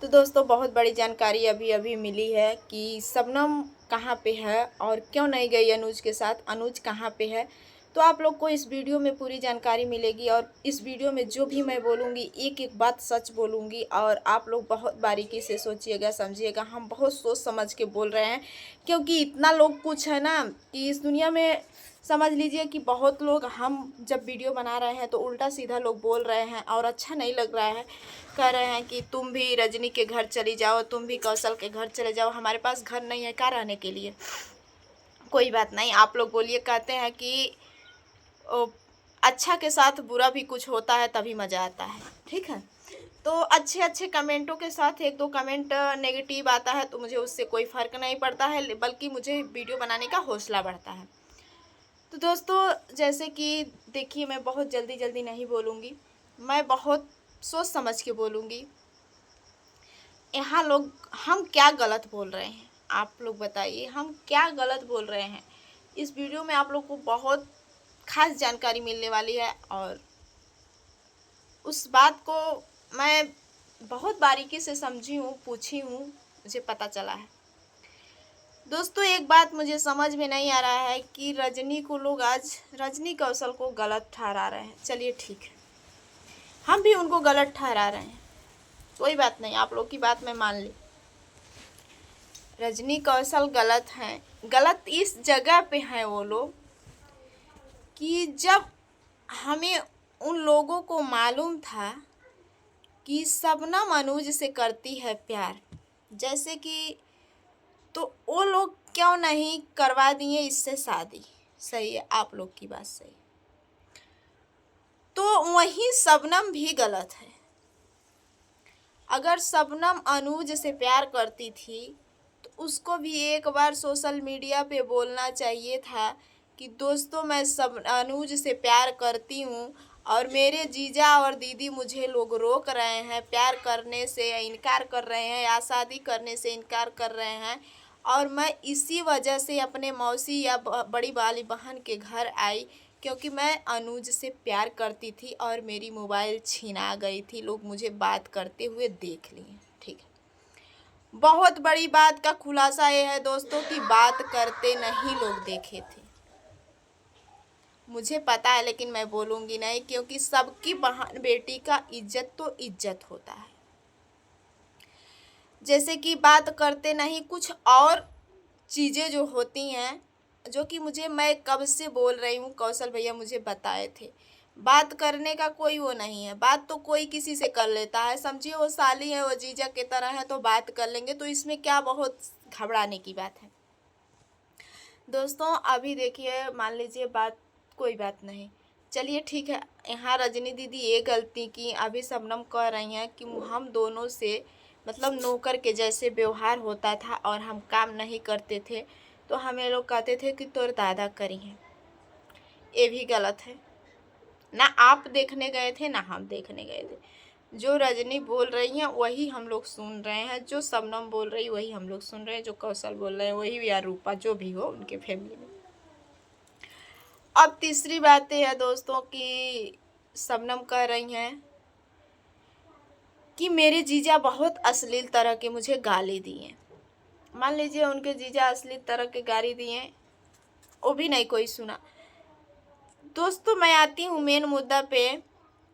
तो दोस्तों बहुत बड़ी जानकारी अभी अभी मिली है कि शबनम कहाँ पे है और क्यों नहीं गई अनुज के साथ, अनुज कहाँ पे है। तो आप लोग को इस वीडियो में पूरी जानकारी मिलेगी और इस वीडियो में जो भी मैं बोलूँगी एक एक बात सच बोलूँगी और आप लोग बहुत बारीकी से सोचिएगा, समझिएगा। हम बहुत सोच समझ के बोल रहे हैं क्योंकि इतना लोग कुछ है ना कि इस दुनिया में समझ लीजिए कि बहुत लोग हम जब वीडियो बना रहे हैं तो उल्टा सीधा लोग बोल रहे हैं और अच्छा नहीं लग रहा है। कह रहे हैं कि तुम भी रजनी के घर चली जाओ, तुम भी कौशल के घर चले जाओ, हमारे पास घर नहीं है क्या रहने के लिए। कोई बात नहीं, आप लोग बोलिए। कहते हैं कि अच्छा के साथ बुरा भी कुछ होता है तभी मज़ा आता है, ठीक है। तो अच्छे अच्छे कमेंटों के साथ एक दो कमेंट नेगेटिव आता है तो मुझे उससे कोई फ़र्क नहीं पड़ता है, बल्कि मुझे वीडियो बनाने का हौसला बढ़ता है। तो दोस्तों जैसे कि देखिए, मैं बहुत जल्दी जल्दी नहीं बोलूँगी, मैं बहुत सोच समझ के बोलूँगी। यहाँ लोग हम क्या गलत बोल रहे हैं, आप लोग बताइए, हम क्या गलत बोल रहे हैं। इस वीडियो में आप लोग को बहुत खास जानकारी मिलने वाली है और उस बात को मैं बहुत बारीकी से समझी हूँ, पूछी हूँ, मुझे पता चला है। दोस्तों एक बात मुझे समझ में नहीं आ रहा है कि रजनी को लोग आज रजनी कौशल को गलत ठहरा रहे हैं। चलिए ठीक है, हम भी उनको गलत ठहरा रहे हैं, कोई बात नहीं, आप लोग की बात मैं मान ली। रजनी कौशल गलत हैं, गलत इस जगह पे हैं वो लोग कि जब हमें उन लोगों को मालूम था कि शबनम अनुज से करती है प्यार, जैसे कि, तो वो लोग क्यों नहीं करवा दिए इससे शादी। सही है, आप लोग की बात सही। तो वहीं शबनम भी गलत है। अगर शबनम अनुज से प्यार करती थी तो उसको भी एक बार सोशल मीडिया पे बोलना चाहिए था कि दोस्तों मैं सब अनुज से प्यार करती हूँ और मेरे जीजा और दीदी मुझे लोग रोक रहे हैं, प्यार करने से इनकार कर रहे हैं या शादी करने से इनकार कर रहे हैं, और मैं इसी वजह से अपने मौसी या बड़ी वाली बहन के घर आई क्योंकि मैं अनुज से प्यार करती थी और मेरी मोबाइल छीना गई थी, लोग मुझे बात करते हुए देख लिए। ठीक है, बहुत बड़ी बात का खुलासा ये है दोस्तों कि बात करते नहीं लोग देखे थे। मुझे पता है लेकिन मैं बोलूँगी नहीं क्योंकि सबकी बहन बेटी का इज्जत तो इज्जत होता है। जैसे कि बात करते नहीं, कुछ और चीज़ें जो होती हैं जो कि मैं कब से बोल रही हूँ, कौशल भैया मुझे बताए थे। बात करने का कोई वो नहीं है, बात तो कोई किसी से कर लेता है, समझिए वो साली है, वो जीजा की तरह है तो बात कर लेंगे, तो इसमें क्या बहुत घबराने की बात है। दोस्तों अभी देखिए, मान लीजिए बात, कोई बात नहीं, चलिए ठीक है। यहाँ रजनी दीदी ये गलती की, अभी शबनम कह रही हैं कि हम दोनों से मतलब नौकर के जैसे व्यवहार होता था और हम काम नहीं करते थे तो हमें लोग कहते थे कि तोर दादा करी हैं। ये भी गलत है ना, आप देखने गए थे ना हम देखने गए थे। जो रजनी बोल रही हैं वही हम लोग सुन रहे हैं, जो शबनम बोल रही वही हम लोग सुन रहे हैं, जो कौशल बोल रहे हैं वही, या रूपा जो भी हो उनके फैमिली में। अब तीसरी बात यह है दोस्तों कि शबनम कह रही हैं कि मेरे जीजा बहुत अश्लील तरह के मुझे गाली दिए। मान लीजिए उनके जीजा अश्लील तरह के गाली दिए, वो भी नहीं कोई सुना। दोस्तों मैं आती हूँ मेन मुद्दा पे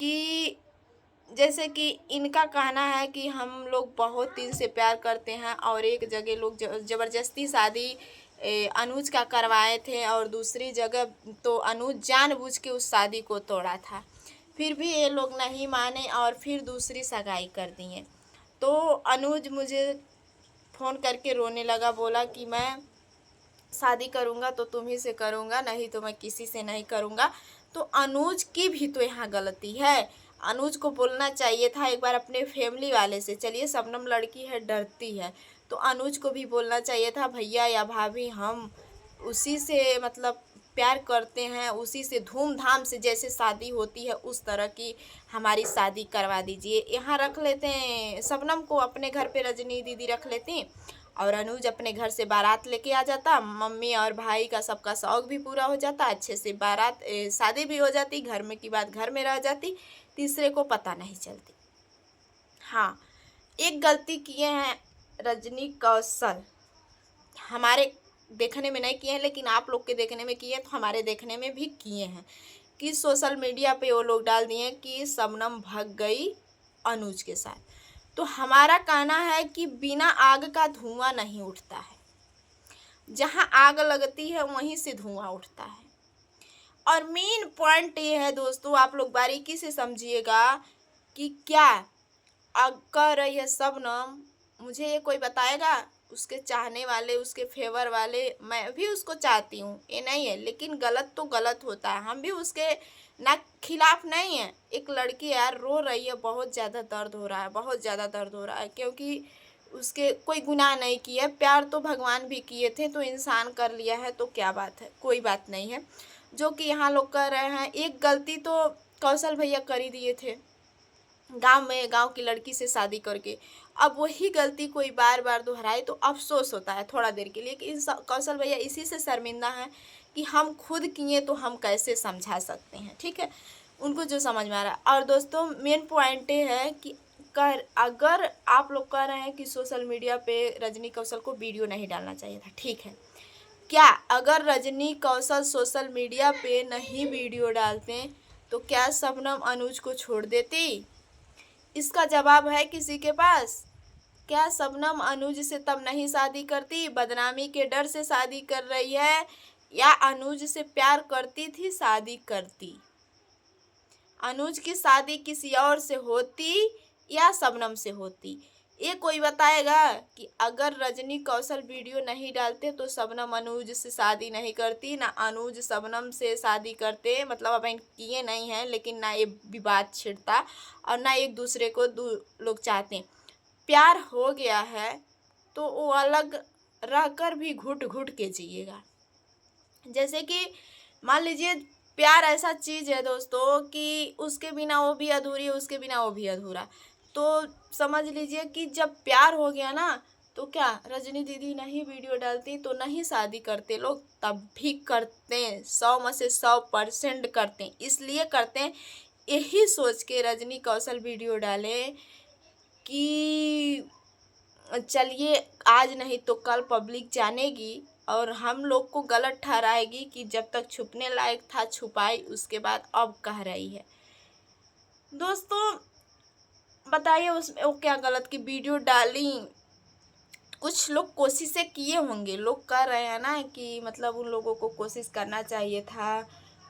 कि जैसे कि इनका कहना है कि हम लोग बहुत दिन से प्यार करते हैं और एक जगह लोग ज़बरदस्ती शादी अनुज का करवाए थे और दूसरी जगह तो अनुज जानबूझ के उस शादी को तोड़ा था, फिर भी ये लोग नहीं माने और फिर दूसरी सगाई कर दिए। तो अनुज मुझे फ़ोन करके रोने लगा, बोला कि मैं शादी करूँगा तो तुम ही से करूँगा, नहीं तो मैं किसी से नहीं करूँगा। तो अनुज की भी तो यहाँ गलती है, अनुज को बोलना चाहिए था एक बार अपने फैमिली वाले से। चलिए शबनम लड़की है, डरती है, तो अनुज को भी बोलना चाहिए था भैया या भाभी हम उसी से मतलब प्यार करते हैं, उसी से धूमधाम से जैसे शादी होती है उस तरह की हमारी शादी करवा दीजिए। यहाँ रख लेते हैं शबनम को, अपने घर पे रजनी दीदी रख लेती और अनुज अपने घर से बारात लेके आ जाता, मम्मी और भाई का सबका शौक भी पूरा हो जाता, अच्छे से बारात शादी भी हो जाती, घर में की बात घर में रह जाती, तीसरे को पता नहीं चलती। हाँ, एक गलती किए हैं रजनी कौशल, हमारे देखने में नहीं किए हैं लेकिन आप लोग के देखने में किए हैं, तो हमारे देखने में भी किए हैं कि सोशल मीडिया पे वो लोग डाल दिए कि शबनम भाग गई अनुज के साथ। तो हमारा कहना है कि बिना आग का धुआं नहीं उठता है, जहाँ आग लगती है वहीं से धुआं उठता है। और मेन पॉइंट ये है दोस्तों, आप लोग बारीकी से समझिएगा कि क्या अगर ये शबनम, मुझे ये कोई बताएगा, उसके चाहने वाले, उसके फेवर वाले, मैं भी उसको चाहती हूँ, ये नहीं है, लेकिन गलत तो गलत होता है, हम भी उसके ना खिलाफ नहीं है। एक लड़की यार रो रही है, बहुत ज़्यादा दर्द हो रहा है, बहुत ज़्यादा दर्द हो रहा है, क्योंकि उसके कोई गुनाह नहीं किया, प्यार तो भगवान भी किए थे, तो इंसान कर लिया है तो क्या बात है, कोई बात नहीं है। जो कि यहाँ लोग कर रहे हैं, एक गलती तो कौशल भैया कर ही दिए थे गांव में, गांव की लड़की से शादी करके। अब वही गलती कोई बार बार दोहराए तो अफसोस होता है थोड़ा देर के लिए कि कौशल भैया इसी से शर्मिंदा हैं कि हम खुद किए तो हम कैसे समझा सकते हैं, ठीक है, उनको जो समझ में आ रहा है। और दोस्तों मेन पॉइंट ये है कि अगर आप लोग कह रहे हैं कि सोशल मीडिया पे रजनी कौशल को वीडियो नहीं डालना चाहिए था, ठीक है, क्या अगर रजनी कौशल सोशल मीडिया पे नहीं वीडियो डालते तो क्या शबनम अनुज को छोड़ देती? इसका जवाब है किसी के पास? क्या शबनम अनुज से तब नहीं शादी करती, बदनामी के डर से शादी कर रही है, या अनुज से प्यार करती थी शादी करती? अनुज की शादी किसी और से होती या शबनम से होती? ये कोई बताएगा कि अगर रजनी कौशल वीडियो नहीं डालते तो शबनम अनुज से शादी नहीं करती, ना अनुज शबनम से शादी करते, मतलब अब किए नहीं हैं लेकिन ना ये विवाद छिड़ता और ना एक दूसरे को लोग चाहते हैं। प्यार हो गया है तो वो अलग रहकर भी घुट घुट के जिएगा। जैसे कि मान लीजिए प्यार ऐसा चीज़ है दोस्तों कि उसके बिना वो भी अधूरी है, उसके बिना वो भी अधूरा। तो समझ लीजिए कि जब प्यार हो गया ना, तो क्या रजनी दीदी नहीं वीडियो डालती तो नहीं शादी करते लोग? तब भी करते हैं, 100 में से 100% करते हैं। इसलिए करते हैं यही सोच के रजनी कौशल वीडियो डाले कि चलिए आज नहीं तो कल पब्लिक जानेगी और हम लोग को गलत ठहराएगी कि जब तक छुपने लायक था छुपाई, उसके बाद अब कह रही है। दोस्तों बताइए उसमें वो क्या गलत की वीडियो डाली? कुछ लोग कोशिशें किए होंगे, लोग कह रहे हैं ना कि मतलब उन लोगों को कोशिश करना चाहिए था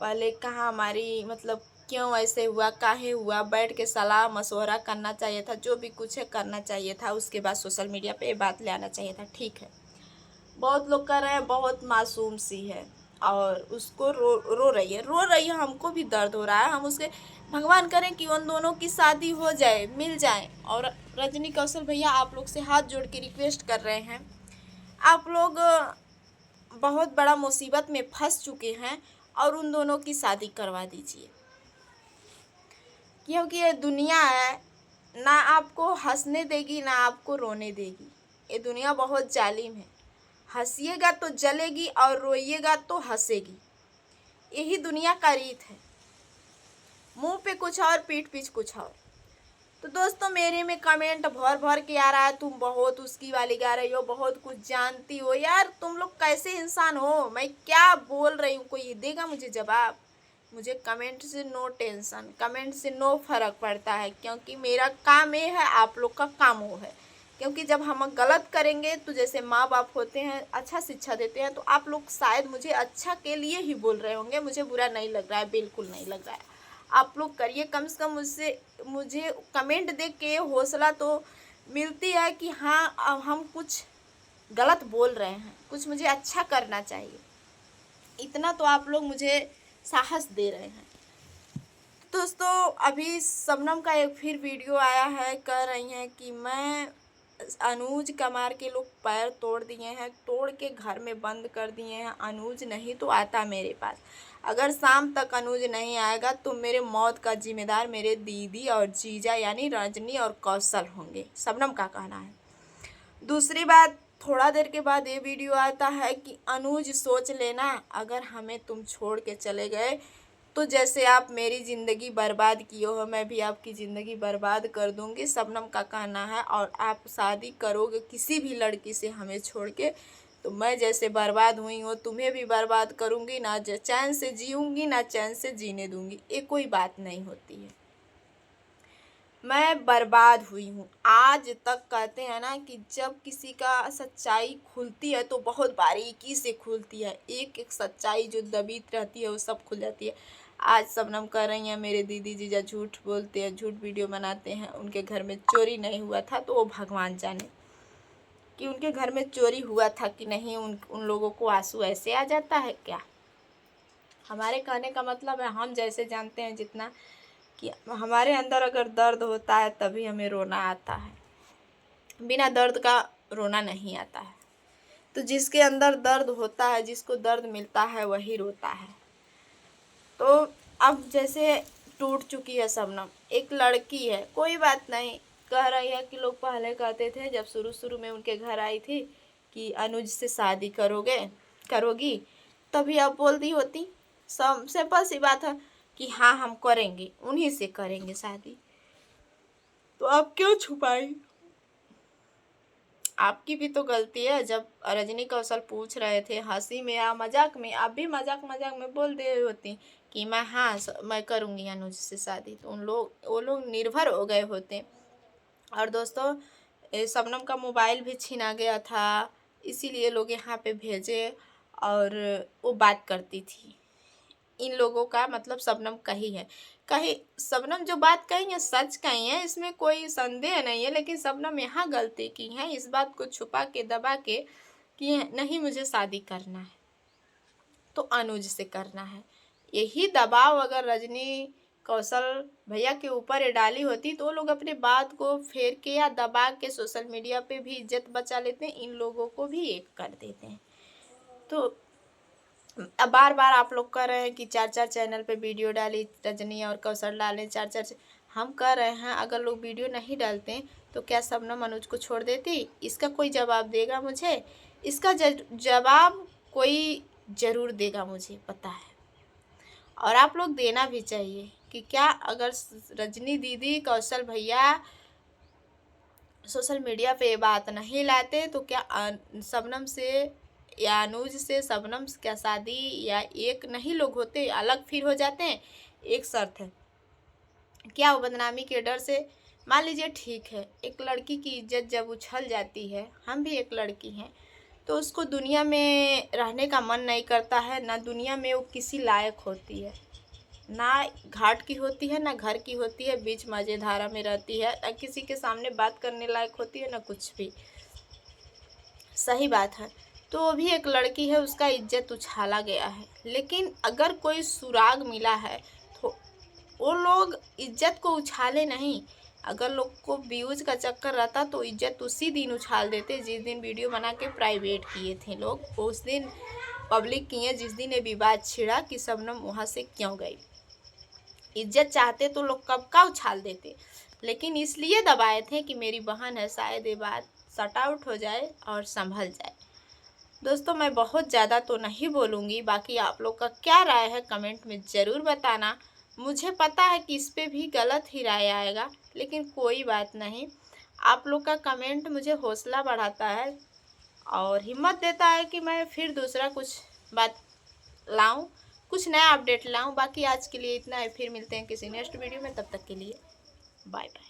पहले, कहाँ हमारी मतलब क्यों ऐसे हुआ, काहे हुआ, बैठ के सलाह मशवरा करना चाहिए था, जो भी कुछ है करना चाहिए था, उसके बाद सोशल मीडिया पे ये बात ले आना चाहिए था, ठीक है। बहुत लोग कह रहे हैं बहुत मासूम सी है और उसको रो रही है, हमको भी दर्द हो रहा है, हम उसके भगवान करें कि उन दोनों की शादी हो जाए, मिल जाए। और रजनी कौशल भैया आप लोग से हाथ जोड़ के रिक्वेस्ट कर रहे हैं, आप लोग बहुत बड़ा मुसीबत में फंस चुके हैं और उन दोनों की शादी करवा दीजिए, क्योंकि ये दुनिया है ना आपको हंसने देगी ना आपको रोने देगी। ये दुनिया बहुत जालिम है, हंसिएगा तो जलेगी और रोइएगा तो हंसेगी, यही दुनिया का रीत है। मुंह पे कुछ और पीठ पीछ कुछ और। तो दोस्तों मेरे में कमेंट भर भर के आ रहा है, तुम बहुत उसकी वाली गा रही हो, बहुत कुछ जानती हो। यार तुम लोग कैसे इंसान हो? मैं क्या बोल रही हूँ कोई देगा मुझे जवाब? मुझे कमेंट से नो टेंशन, कमेंट से नो फर्क पड़ता है, क्योंकि मेरा काम ये है, आप लोग का काम वो है। क्योंकि जब हम गलत करेंगे तो जैसे माँ बाप होते हैं अच्छा शिक्षा देते हैं, तो आप लोग शायद मुझे अच्छा के लिए ही बोल रहे होंगे, मुझे बुरा नहीं लग रहा है, बिल्कुल नहीं लग रहा है। आप लोग करिए, कम से कम मुझे कमेंट देख के हौसला तो मिलती है कि हाँ अब हम कुछ गलत बोल रहे हैं, कुछ मुझे अच्छा करना चाहिए, इतना तो आप लोग मुझे साहस दे रहे हैं। दोस्तों अभी शबनम का एक फिर वीडियो आया है, कह रही हैं कि मैं अनुज कमार के लोग पैर तोड़ दिए हैं, तोड़ के घर में बंद कर दिए हैं, अनुज नहीं तो आता मेरे पास, अगर शाम तक अनुज नहीं आएगा तो मेरे मौत का जिम्मेदार मेरे दीदी और जीजा यानी रजनी और कौशल होंगे, शबनम का कहना है। दूसरी बात, थोड़ा देर के बाद ये वीडियो आता है कि अनुज सोच लेना, अगर हमें तुम छोड़ के चले गए तो जैसे आप मेरी ज़िंदगी बर्बाद किए हो, मैं भी आपकी ज़िंदगी बर्बाद कर दूँगी, शबनम का कहना है। और आप शादी करोगे किसी भी लड़की से हमें छोड़ के, तो मैं जैसे बर्बाद हुई हूँ तुम्हें भी बर्बाद करूँगी, ना चैन से जीऊँगी ना चैन से जीने दूँगी। ये कोई बात नहीं होती है। मैं बर्बाद हुई हूँ। आज तक कहते हैं ना कि जब किसी का सच्चाई खुलती है तो बहुत बारीकी से खुलती है, एक एक सच्चाई जो दबी रहती है वो सब खुल जाती है। आज शबनम कह रही हैं मेरे दीदी जीजा झूठ बोलते हैं, झूठ वीडियो बनाते हैं, उनके घर में चोरी नहीं हुआ था। तो वो भगवान जाने कि उनके घर में चोरी हुआ था कि नहीं। उन लोगों को आंसू ऐसे आ जाता है क्या? हमारे कहने का मतलब है, हम जैसे जानते हैं जितना कि हमारे अंदर अगर दर्द होता है तभी हमें रोना आता है, बिना दर्द का रोना नहीं आता है। तो जिसके अंदर दर्द होता है, जिसको दर्द मिलता है, वही रोता है। तो अब जैसे टूट चुकी है शबनम, एक लड़की है, कोई बात नहीं। कह रही है कि लोग पहले कहते थे जब शुरू शुरू में उनके घर आई थी कि अनुज से शादी करोगी, तभी आप बोलती होती। सब सिंपल सी बात है कि हाँ हम करेंगे, उन्हीं से करेंगे शादी। तो आप क्यों छुपाई? आपकी भी तो गलती है। जब रजनी कौशल पूछ रहे थे हंसी में या मजाक में, आप भी मजाक मजाक में बोल दे होती कि मैं करूँगी अनुज से शादी, तो वो लोग निर्भर हो गए होते। और दोस्तों, शबनम का मोबाइल भी छीना गया था, इसीलिए लोग यहाँ पे भेजे और वो बात करती थी। इन लोगों का मतलब शबनम कही है, कहीं शबनम जो बात कही है सच कही है, इसमें कोई संदेह नहीं है। लेकिन शबनम यहाँ गलती की है, इस बात को छुपा के दबा के कि नहीं मुझे शादी करना है तो अनुज से करना है। यही दबाव अगर रजनी कौशल भैया के ऊपर ये डाली होती तो वो लोग अपने बात को फेर के या दबा के सोशल मीडिया पे भी इज्जत बचा लेते हैं, इन लोगों को भी एक कर देते हैं। तो अब बार बार आप लोग कह रहे हैं कि 4-4 चैनल पे वीडियो डाली रजनी और कौशल डालें 4-4। हम कह रहे हैं अगर लोग वीडियो नहीं डालते तो क्या शबनम अनुज को छोड़ देती? इसका कोई जवाब देगा मुझे? इसका जवाब कोई ज़रूर देगा, मुझे पता है। और आप लोग देना भी चाहिए कि क्या अगर रजनी दीदी कौशल भैया सोशल मीडिया पे बात नहीं लाते तो क्या शबनम से या अनुज से शबनम क्या शादी या एक नहीं लोग होते, अलग फिर हो जाते हैं। एक शर्त है, क्या वो बदनामी के डर से? मान लीजिए ठीक है, एक लड़की की इज्जत जब उछल जाती है, हम भी एक लड़की हैं, तो उसको दुनिया में रहने का मन नहीं करता है, ना दुनिया में वो किसी लायक होती है, ना घाट की होती है ना घर की होती है, बीच मजेधारा में रहती है, ना किसी के सामने बात करने लायक होती है ना कुछ भी। सही बात है। तो वो भी एक लड़की है, उसका इज्जत उछाला गया है। लेकिन अगर कोई सुराग मिला है तो वो लोग इज्जत को उछाले नहीं। अगर लोग को व्यूज का चक्कर रहता तो इज्जत उसी दिन उछाल देते जिस दिन वीडियो बना के प्राइवेट किए थे लोग, उस दिन पब्लिक किए जिस दिन ये विवाद छिड़ा कि शबनम वहाँ से क्यों गई। इज्जत चाहते तो लोग कब का उछाल देते, लेकिन इसलिए दबाए थे कि मेरी बहन है, शायद ये बात सट आउट हो जाए और संभल जाए। दोस्तों, मैं बहुत ज़्यादा तो नहीं बोलूँगी, बाकी आप लोग का क्या राय है कमेंट में ज़रूर बताना। मुझे पता है कि इस पे भी गलत ही राय आएगा, लेकिन कोई बात नहीं। आप लोग का कमेंट मुझे हौसला बढ़ाता है और हिम्मत देता है कि मैं फिर दूसरा कुछ बात लाऊं, कुछ नया अपडेट लाऊं। बाकी आज के लिए इतना है, फिर मिलते हैं किसी नेक्स्ट वीडियो में, तब तक के लिए बाय बाय।